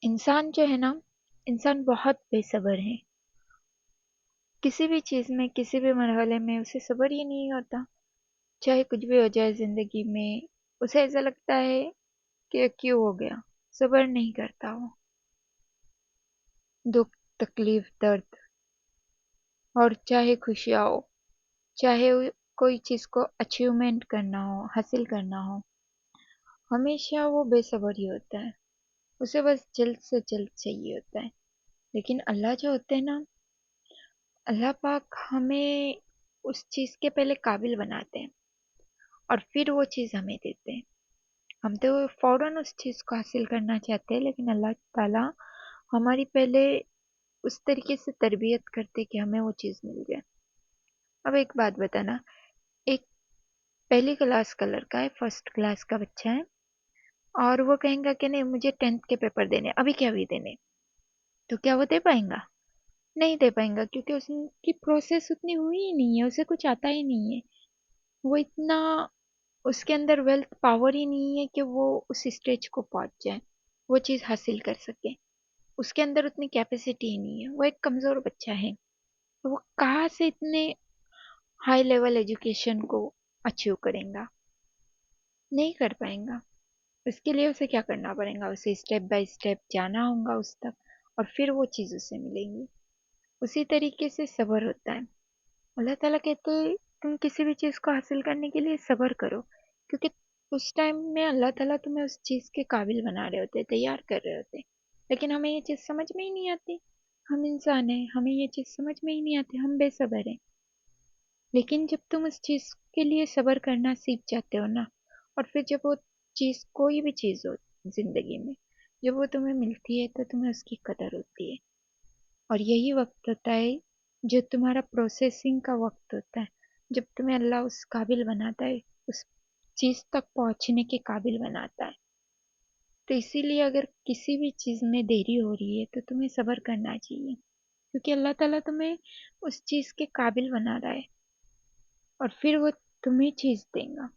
इंसान जो है ना, इंसान बहुत बेसब्र है। किसी भी चीज़ में, किसी भी मरहले में उसे सब्र ही नहीं होता। चाहे कुछ भी हो जाए ज़िंदगी में, उसे ऐसा लगता है कि क्यों हो गया, सब्र नहीं करता वो। दुख, तकलीफ, दर्द और चाहे खुशियाँ हो, चाहे कोई चीज़ को अचीवमेंट करना हो, हासिल करना हो, हमेशा वो बेसब्र ही होता है। उसे बस जल्द से जल्द चाहिए होता है। लेकिन अल्लाह जो होते हैं ना, अल्लाह पाक हमें उस चीज़ के पहले काबिल बनाते हैं और फिर वो चीज़ हमें देते हैं। हम तो फ़ौरन उस चीज़ को हासिल करना चाहते हैं, लेकिन अल्लाह ताला हमारी पहले उस तरीके से तरबियत करते कि हमें वो चीज़ मिल जाए। अब एक बात बताना, एक पहली क्लास का लड़का है, फर्स्ट क्लास का बच्चा है, और वो कहेगा कि नहीं मुझे 10th के पेपर देने, अभी क्या अभी देने, तो क्या वो दे पाएगा? नहीं दे पाएगा, क्योंकि उसकी प्रोसेस उतनी हुई ही नहीं है, उसे कुछ आता ही नहीं है। वो इतना, उसके अंदर वेल्थ पावर ही नहीं है कि वो उस स्टेज को पहुंच जाए, वो चीज़ हासिल कर सके। उसके अंदर उतनी कैपेसिटी ही नहीं है, वो एक कमज़ोर बच्चा है। तो वो कहाँ से इतने हाई लेवल एजुकेशन को अचीव करेगा? नहीं कर पाएगा। उसके लिए उसे क्या करना पड़ेगा? उसे स्टेप बाय स्टेप जाना होगा उस तक, और फिर वो चीज़ उसे मिलेगी। उसी तरीके से सब्र होता है। अल्लाह ताला कहते हैं तुम किसी भी चीज़ को हासिल करने के लिए सब्र करो, क्योंकि उस टाइम में अल्लाह ताला तुम्हें उस चीज़ के काबिल बना रहे होते, तैयार कर रहे होते। लेकिन हमें ये चीज़ समझ में ही नहीं आती। हम इंसान हैं, हमें ये चीज़ समझ में ही नहीं आती, हम बेसब्र हैं। लेकिन जब तुम उस चीज़ के लिए सब्र करना सीख जाते हो ना, और फिर जब वो चीज़, कोई भी चीज़ हो ज़िंदगी में, जब वो तुम्हें मिलती है तो तुम्हें उसकी कदर होती है। और यही वक्त होता है जो तुम्हारा प्रोसेसिंग का वक्त होता है, जब तुम्हें अल्लाह उस काबिल बनाता है, उस चीज़ तक पहुंचने के काबिल बनाता है। तो इसीलिए अगर किसी भी चीज़ में देरी हो रही है तो तुम्हें सब्र करना चाहिए, क्योंकि अल्लाह ताला तुम्हें उस चीज़ के काबिल बना रहा है, और फिर वो तुम्हें चीज़ देगा।